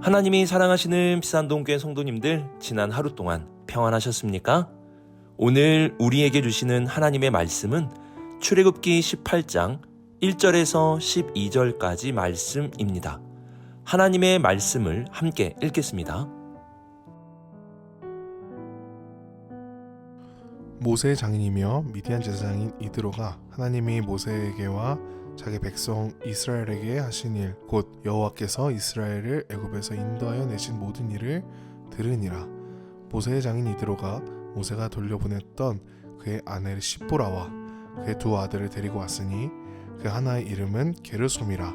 하나님이 사랑하시는 비산동교회 성도님들, 지난 하루 동안 평안하셨습니까? 오늘 우리에게 주시는 하나님의 말씀은 출애굽기 18장 1절에서 12절까지 말씀입니다. 하나님의 말씀을 함께 읽겠습니다. 모세의 장인이며 미디안 제사장인 이드로가 하나님이 모세에게와 자기 백성 이스라엘에게 하신 일, 곧 여호와께서 이스라엘을 애굽에서 인도하여 내신 모든 일을 들으니라. 모세의 장인 이드로가 모세가 돌려보냈던 그의 아내 십보라와 그의 두 아들을 데리고 왔으니 그 하나의 이름은 게르솜이라.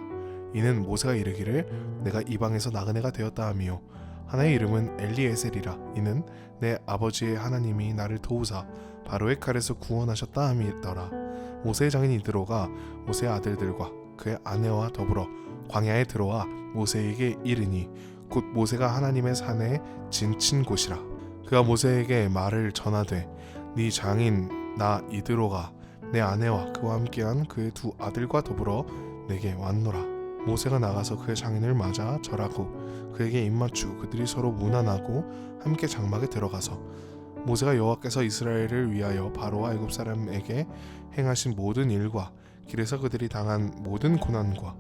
이는 모세가 이르기를 내가 이방에서 나그네가 되었다 하며, 하나의 이름은 엘리에셀이라. 이는 내 아버지의 하나님이 나를 도우사 바로의 칼에서 구원하셨다 함이더라. 모세의 장인 이드로가 모세의 아들들과 그의 아내와 더불어 광야에 들어와 모세에게 이르니 곧 모세가 하나님의 산에 진친 곳이라. 그가 모세에게 말을 전하되 네 장인 나 이드로가 내 아내와 그와 함께한 그의 두 아들과 더불어 내게 왔노라. 모세가 나가서 그의 장인을 맞아 절하고 그에게 입맞추고 그들이 서로 문안하고 함께 장막에 들어가서 모세가 여호와께서 이스라엘을 위하여 바로와 애굽 사람에게 행하신 모든 일과 길에서 그들이 당한 모든 고난과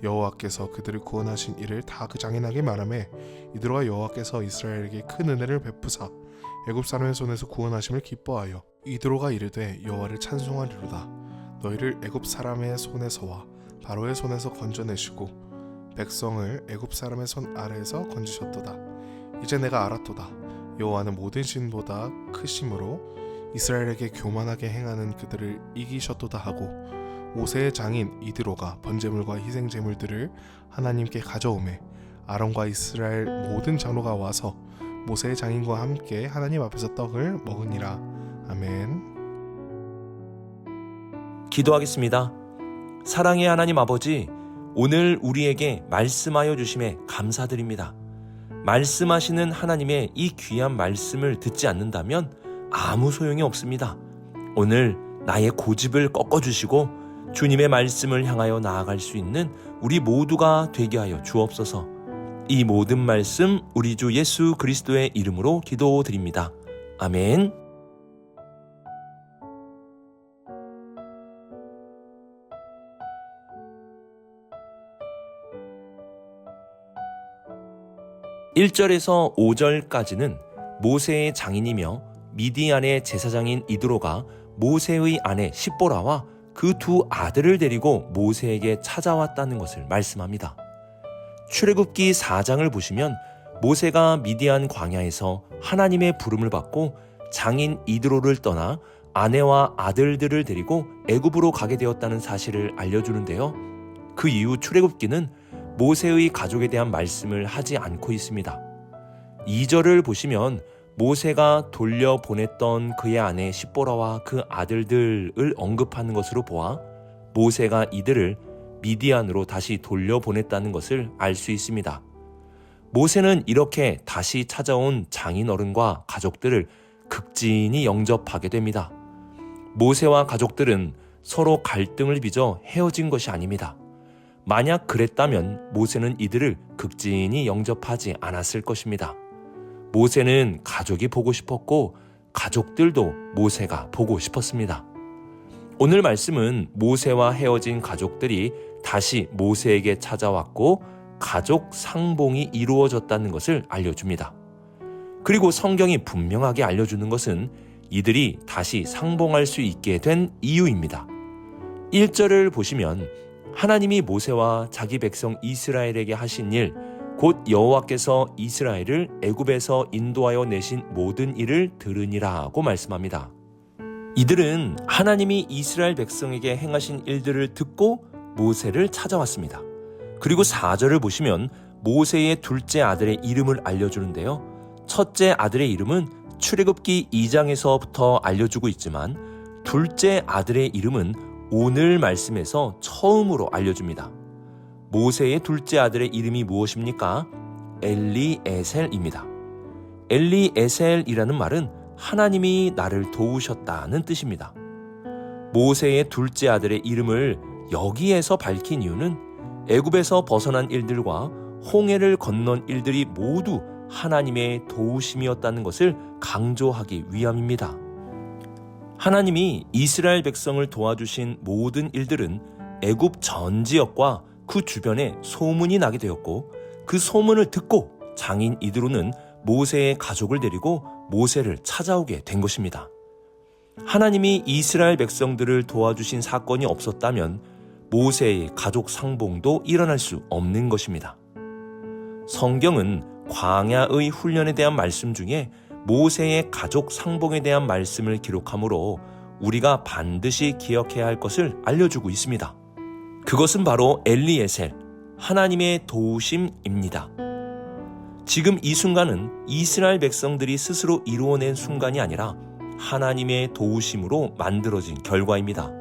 여호와께서 그들을 구원하신 일을 다 그 장인에게 말하매, 이드로와 여호와께서 이스라엘에게 큰 은혜를 베푸사 애굽 사람의 손에서 구원하심을 기뻐하여 이드로가 이르되 여호와를 찬송하리로다. 너희를 애굽 사람의 손에서와 바로의 손에서 건져내시고 백성을 애굽 사람의 손 아래에서 건지셨도다. 이제 내가 알았도다. 여호와는 모든 신보다 크심으로 이스라엘에게 교만하게 행하는 그들을 이기셨도다 하고, 모세의 장인 이드로가 번제물과 희생제물들을 하나님께 가져오매 아론과 이스라엘 모든 장로가 와서 모세의 장인과 함께 하나님 앞에서 떡을 먹으니라. 아멘. 기도하겠습니다. 사랑의 하나님 아버지, 오늘 우리에게 말씀하여 주심에 감사드립니다. 말씀하시는 하나님의 이 귀한 말씀을 듣지 않는다면 아무 소용이 없습니다. 오늘 나의 고집을 꺾어주시고 주님의 말씀을 향하여 나아갈 수 있는 우리 모두가 되게 하여 주옵소서. 이 모든 말씀 우리 주 예수 그리스도의 이름으로 기도드립니다. 아멘. (1절에서 5절까지는) 모세의 장인이며 미디안의 제사장인 이드로가 모세의 아내 십보라와 그 두 아들을 데리고 모세에게 찾아왔다는 것을 말씀합니다. 출애굽기 4장을 보시면 모세가 미디안 광야에서 하나님의 부름을 받고 장인 이드로를 떠나 아내와 아들들을 데리고 애굽으로 가게 되었다는 사실을 알려주는데요. 그 이후 출애굽기는 모세의 가족에 대한 말씀을 하지 않고 있습니다. 2절을 보시면 모세가 돌려보냈던 그의 아내 십보라와 그 아들들을 언급하는 것으로 보아 모세가 이들을 미디안으로 다시 돌려보냈다는 것을 알 수 있습니다. 모세는 이렇게 다시 찾아온 장인어른과 가족들을 극진히 영접하게 됩니다. 모세와 가족들은 서로 갈등을 빚어 헤어진 것이 아닙니다. 만약 그랬다면 모세는 이들을 극진히 영접하지 않았을 것입니다. 모세는 가족이 보고 싶었고 가족들도 모세가 보고 싶었습니다. 오늘 말씀은 모세와 헤어진 가족들이 다시 모세에게 찾아왔고 가족 상봉이 이루어졌다는 것을 알려줍니다. 그리고 성경이 분명하게 알려주는 것은 이들이 다시 상봉할 수 있게 된 이유입니다. 1절을 보시면 하나님이 모세와 자기 백성 이스라엘에게 하신 일, 곧 여호와께서 이스라엘을 애굽에서 인도하여 내신 모든 일을 들으니라고 말씀합니다. 이들은 하나님이 이스라엘 백성에게 행하신 일들을 듣고 모세를 찾아왔습니다. 그리고 4절을 보시면 모세의 둘째 아들의 이름을 알려주는데요. 첫째 아들의 이름은 출애굽기 2장에서부터 알려주고 있지만 둘째 아들의 이름은 오늘 말씀에서 처음으로 알려줍니다. 모세의 둘째 아들의 이름이 무엇입니까? 엘리에셀입니다. 엘리에셀이라는 말은 하나님이 나를 도우셨다는 뜻입니다. 모세의 둘째 아들의 이름을 여기에서 밝힌 이유는 애굽에서 벗어난 일들과 홍해를 건넌 일들이 모두 하나님의 도우심이었다는 것을 강조하기 위함입니다. 하나님이 이스라엘 백성을 도와주신 모든 일들은 애굽 전 지역과 그 주변에 소문이 나게 되었고, 그 소문을 듣고 장인 이드로는 모세의 가족을 데리고 모세를 찾아오게 된 것입니다. 하나님이 이스라엘 백성들을 도와주신 사건이 없었다면 모세의 가족 상봉도 일어날 수 없는 것입니다. 성경은 광야의 훈련에 대한 말씀 중에 모세의 가족 상봉에 대한 말씀을 기록하므로 우리가 반드시 기억해야 할 것을 알려주고 있습니다. 그것은 바로 엘리에셀, 하나님의 도우심입니다. 지금 이 순간은 이스라엘 백성들이 스스로 이루어낸 순간이 아니라 하나님의 도우심으로 만들어진 결과입니다.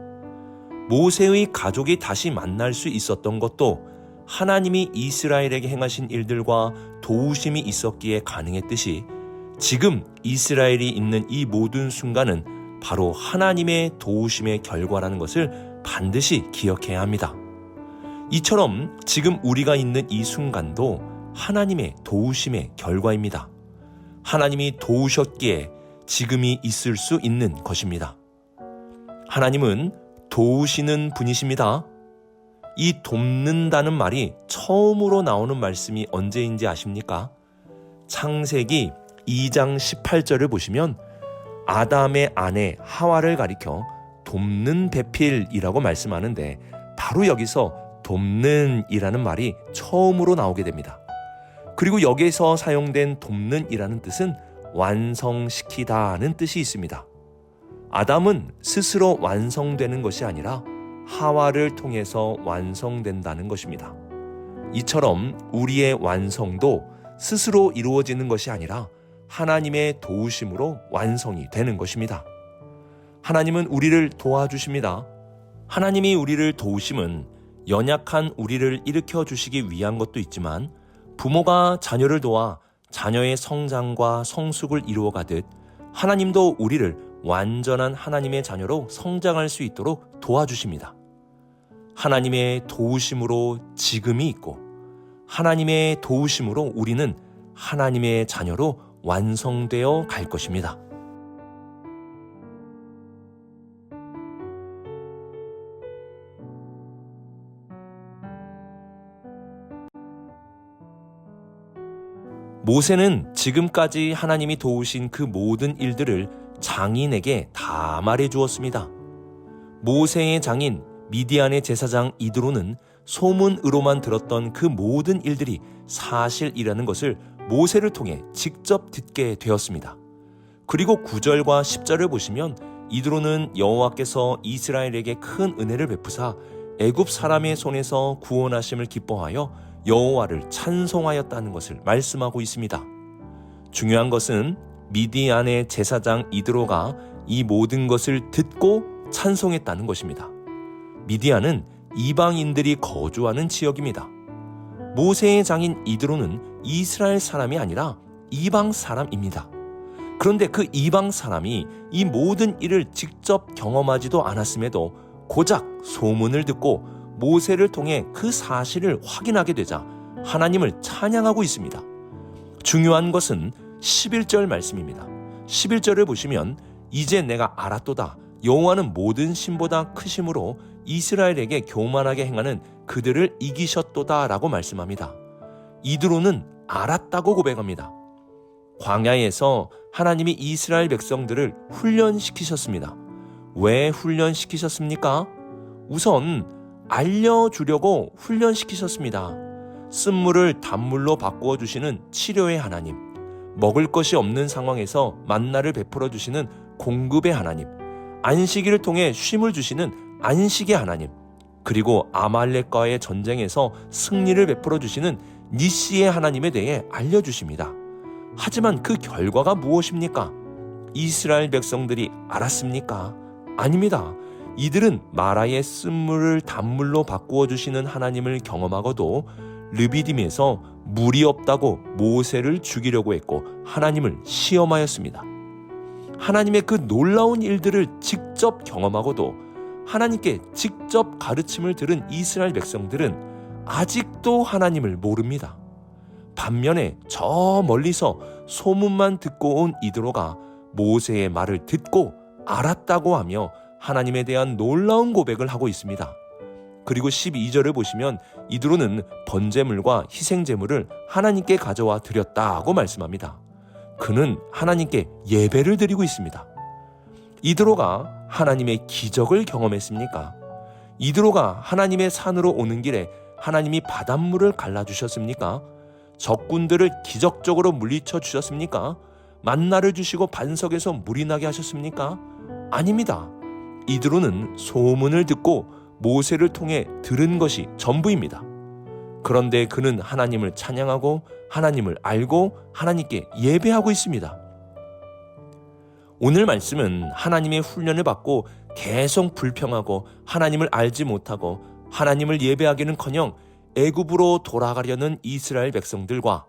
모세의 가족이 다시 만날 수 있었던 것도 하나님이 이스라엘에게 행하신 일들과 도우심이 있었기에 가능했듯이, 지금 이스라엘이 있는 이 모든 순간은 바로 하나님의 도우심의 결과라는 것을 반드시 기억해야 합니다. 이처럼 지금 우리가 있는 이 순간도 하나님의 도우심의 결과입니다. 하나님이 도우셨기에 지금이 있을 수 있는 것입니다. 하나님은 도우시는 분이십니다. 이 돕는다는 말이 처음으로 나오는 말씀이 언제인지 아십니까? 창세기 2장 18절을 보시면 아담의 아내 하와를 가리켜 돕는 배필이라고 말씀하는데, 바로 여기서 돕는 이라는 말이 처음으로 나오게 됩니다. 그리고 여기서 사용된 돕는 이라는 뜻은 완성시키다는 뜻이 있습니다. 아담은 스스로 완성되는 것이 아니라 하와를 통해서 완성된다는 것입니다. 이처럼 우리의 완성도 스스로 이루어지는 것이 아니라 하나님의 도우심으로 완성이 되는 것입니다. 하나님은 우리를 도와주십니다. 하나님이 우리를 도우심은 연약한 우리를 일으켜 주시기 위한 것도 있지만, 부모가 자녀를 도와 자녀의 성장과 성숙을 이루어가듯 하나님도 우리를 완전한 하나님의 자녀로 성장할 수 있도록 도와주십니다. 하나님의 도우심으로 지금이 있고, 하나님의 도우심으로 우리는 하나님의 자녀로 완성되어 갈 것입니다. 모세는 지금까지 하나님이 도우신 그 모든 일들을 장인에게 다 말해 주었습니다. 모세의 장인 미디안의 제사장 이드로는 소문으로만 들었던 그 모든 일들이 사실이라는 것을 모세를 통해 직접 듣게 되었습니다. 그리고 9절과 10절을 보시면 이드로는 여호와께서 이스라엘에게 큰 은혜를 베푸사 애굽 사람의 손에서 구원하심을 기뻐하여 여호와를 찬송하였다는 것을 말씀하고 있습니다. 중요한 것은 미디안의 제사장 이드로가 이 모든 것을 듣고 찬송했다는 것입니다. 미디안은 이방인들이 거주하는 지역입니다. 모세의 장인 이드로는 이스라엘 사람이 아니라 이방 사람입니다. 그런데 그 이방 사람이 이 모든 일을 직접 경험하지도 않았음에도 고작 소문을 듣고 모세를 통해 그 사실을 확인하게 되자 하나님을 찬양하고 있습니다. 중요한 것은 11절 말씀입니다. 11절을 보시면 이제 내가 알았도다. 여호와는 모든 신보다 크심으로 이스라엘에게 교만하게 행하는 그들을 이기셨도다 라고 말씀합니다. 이드로는 알았다고 고백합니다. 광야에서 하나님이 이스라엘 백성들을 훈련시키셨습니다. 왜 훈련시키셨습니까? 우선 알려주려고 훈련시키셨습니다. 쓴물을 단물로 바꾸어 주시는 치료의 하나님, 먹을 것이 없는 상황에서 만나를 베풀어 주시는 공급의 하나님, 안식일을 통해 쉼을 주시는 안식의 하나님, 그리고 아말렉과의 전쟁에서 승리를 베풀어 주시는 니시의 하나님에 대해 알려주십니다. 하지만 그 결과가 무엇입니까? 이스라엘 백성들이 알았습니까? 아닙니다. 이들은 마라의 쓴물을 단물로 바꾸어 주시는 하나님을 경험하고도 르비딤에서 물이 없다고 모세를 죽이려고 했고 하나님을 시험하였습니다. 하나님의 그 놀라운 일들을 직접 경험하고도 하나님께 직접 가르침을 들은 이스라엘 백성들은 아직도 하나님을 모릅니다. 반면에 저 멀리서 소문만 듣고 온 이드로가 모세의 말을 듣고 알았다고 하며 하나님에 대한 놀라운 고백을 하고 있습니다. 그리고 12절을 보시면 이드로는 번제물과 희생제물을 하나님께 가져와 드렸다고 말씀합니다. 그는 하나님께 예배를 드리고 있습니다. 이드로가 하나님의 기적을 경험했습니까? 이드로가 하나님의 산으로 오는 길에 하나님이 바닷물을 갈라주셨습니까? 적군들을 기적적으로 물리쳐 주셨습니까? 만나를 주시고 반석에서 물이 나게 하셨습니까? 아닙니다. 이드로는 소문을 듣고 모세를 통해 들은 것이 전부입니다. 그런데 그는 하나님을 찬양하고 하나님을 알고 하나님께 예배하고 있습니다. 오늘 말씀은 하나님의 훈련을 받고 계속 불평하고 하나님을 알지 못하고 하나님을 예배하기는커녕 애굽으로 돌아가려는 이스라엘 백성들과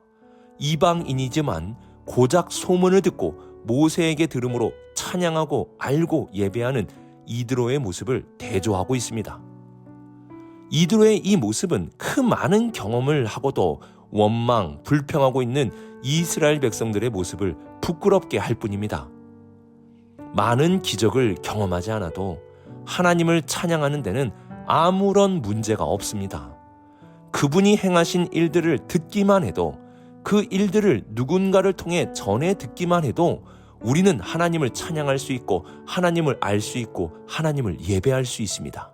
이방인이지만 고작 소문을 듣고 모세에게 들음으로 찬양하고 알고 예배하는 이드로의 모습을 대조하고 있습니다. 이드로의 이 모습은 그 많은 경험을 하고도 원망, 불평하고 있는 이스라엘 백성들의 모습을 부끄럽게 할 뿐입니다. 많은 기적을 경험하지 않아도 하나님을 찬양하는 데는 아무런 문제가 없습니다. 그분이 행하신 일들을 듣기만 해도, 그 일들을 누군가를 통해 전해 듣기만 해도 우리는 하나님을 찬양할 수 있고 하나님을 알 수 있고 하나님을 예배할 수 있습니다.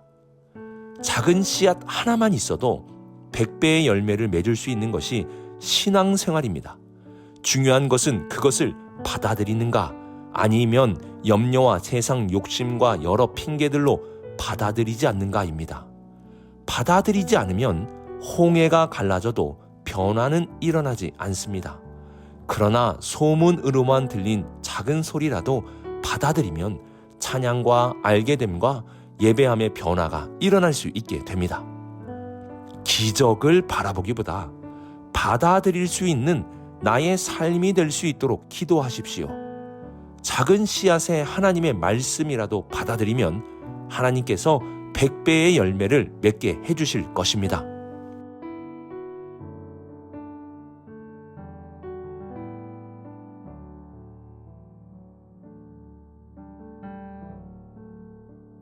작은 씨앗 하나만 있어도 100배의 열매를 맺을 수 있는 것이 신앙생활입니다. 중요한 것은 그것을 받아들이는가, 아니면 염려와 세상 욕심과 여러 핑계들로 받아들이지 않는가입니다. 받아들이지 않으면 홍해가 갈라져도 변화는 일어나지 않습니다. 그러나 소문으로만 들린 작은 소리라도 받아들이면 찬양과 알게됨과 예배함의 변화가 일어날 수 있게 됩니다. 기적을 바라보기보다 받아들일 수 있는 나의 삶이 될 수 있도록 기도하십시오. 작은 씨앗의 하나님의 말씀이라도 받아들이면 하나님께서 100배의 열매를 맺게 해주실 것입니다.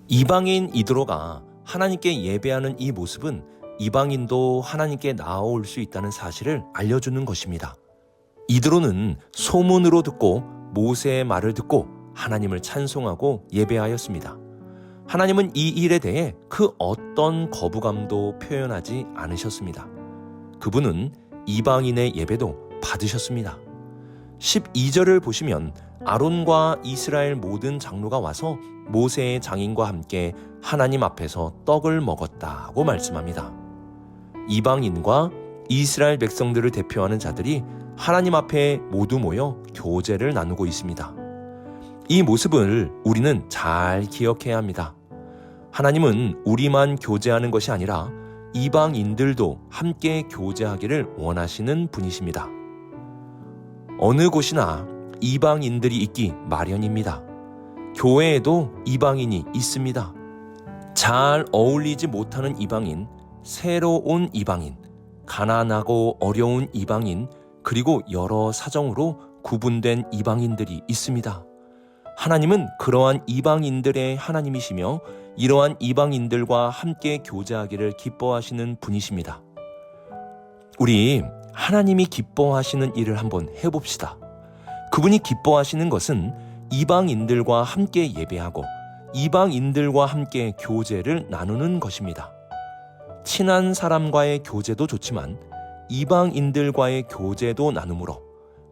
이방인 이드로가 하나님께 예배하는 이 모습은 이방인도 하나님께 나아올 수 있다는 사실을 알려주는 것입니다. 이드로는 소문으로 듣고 모세의 말을 듣고 하나님을 찬송하고 예배하였습니다. 하나님은 이 일에 대해 그 어떤 거부감도 표현하지 않으셨습니다. 그분은 이방인의 예배도 받으셨습니다. 12절을 보시면 아론과 이스라엘 모든 장로가 와서 모세의 장인과 함께 하나님 앞에서 떡을 먹었다고 말씀합니다. 이방인과 이스라엘 백성들을 대표하는 자들이 하나님 앞에 모두 모여 교제를 나누고 있습니다. 이 모습을 우리는 잘 기억해야 합니다. 하나님은 우리만 교제하는 것이 아니라 이방인들도 함께 교제하기를 원하시는 분이십니다. 어느 곳이나 이방인들이 있기 마련입니다. 교회에도 이방인이 있습니다. 잘 어울리지 못하는 이방인, 새로 온 이방인, 가난하고 어려운 이방인, 그리고 여러 사정으로 구분된 이방인들이 있습니다. 하나님은 그러한 이방인들의 하나님이시며 이러한 이방인들과 함께 교제하기를 기뻐하시는 분이십니다. 우리 하나님이 기뻐하시는 일을 한번 해봅시다. 그분이 기뻐하시는 것은 이방인들과 함께 예배하고 이방인들과 함께 교제를 나누는 것입니다. 친한 사람과의 교제도 좋지만 이방인들과의 교제도 나눔으로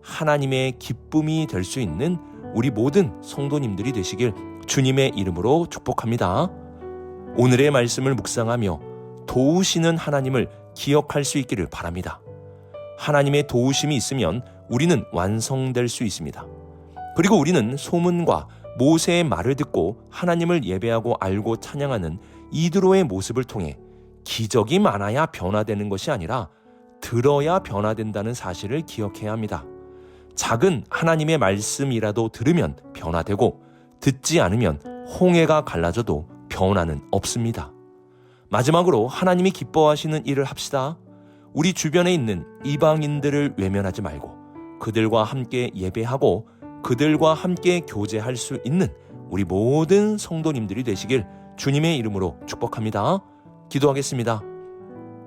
하나님의 기쁨이 될 수 있는 우리 모든 성도님들이 되시길 주님의 이름으로 축복합니다. 오늘의 말씀을 묵상하며 도우시는 하나님을 기억할 수 있기를 바랍니다. 하나님의 도우심이 있으면 우리는 완성될 수 있습니다. 그리고 우리는 소문과 모세의 말을 듣고 하나님을 예배하고 알고 찬양하는 이드로의 모습을 통해 기적이 많아야 변화되는 것이 아니라 들어야 변화된다는 사실을 기억해야 합니다. 작은 하나님의 말씀이라도 들으면 변화되고 듣지 않으면 홍해가 갈라져도 변화는 없습니다. 마지막으로 하나님이 기뻐하시는 일을 합시다. 우리 주변에 있는 이방인들을 외면하지 말고 그들과 함께 예배하고 그들과 함께 교제할 수 있는 우리 모든 성도님들이 되시길 주님의 이름으로 축복합니다. 기도하겠습니다.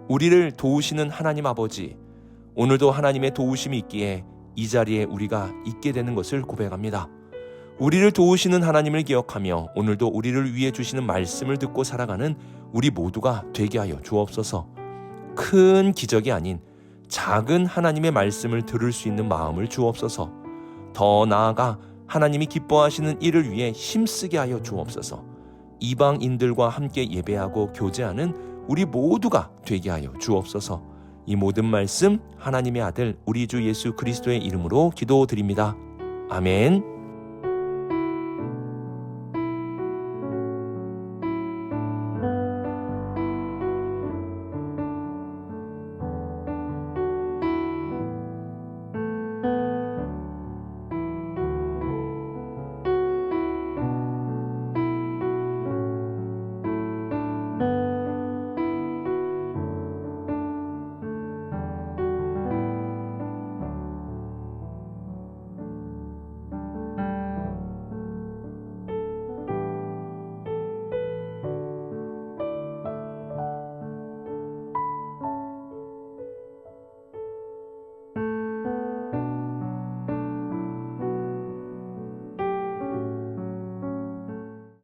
우리를 도우시는 하나님 아버지, 오늘도 하나님의 도우심이 있기에 이 자리에 우리가 있게 되는 것을 고백합니다. 우리를 도우시는 하나님을 기억하며 오늘도 우리를 위해 주시는 말씀을 듣고 살아가는 우리 모두가 되게 하여 주옵소서. 큰 기적이 아닌 작은 하나님의 말씀을 들을 수 있는 마음을 주옵소서. 더 나아가 하나님이 기뻐하시는 일을 위해 힘쓰게 하여 주옵소서. 이방인들과 함께 예배하고 교제하는 우리 모두가 되게 하여 주옵소서. 이 모든 말씀 하나님의 아들 우리 주 예수 그리스도의 이름으로 기도드립니다. 아멘.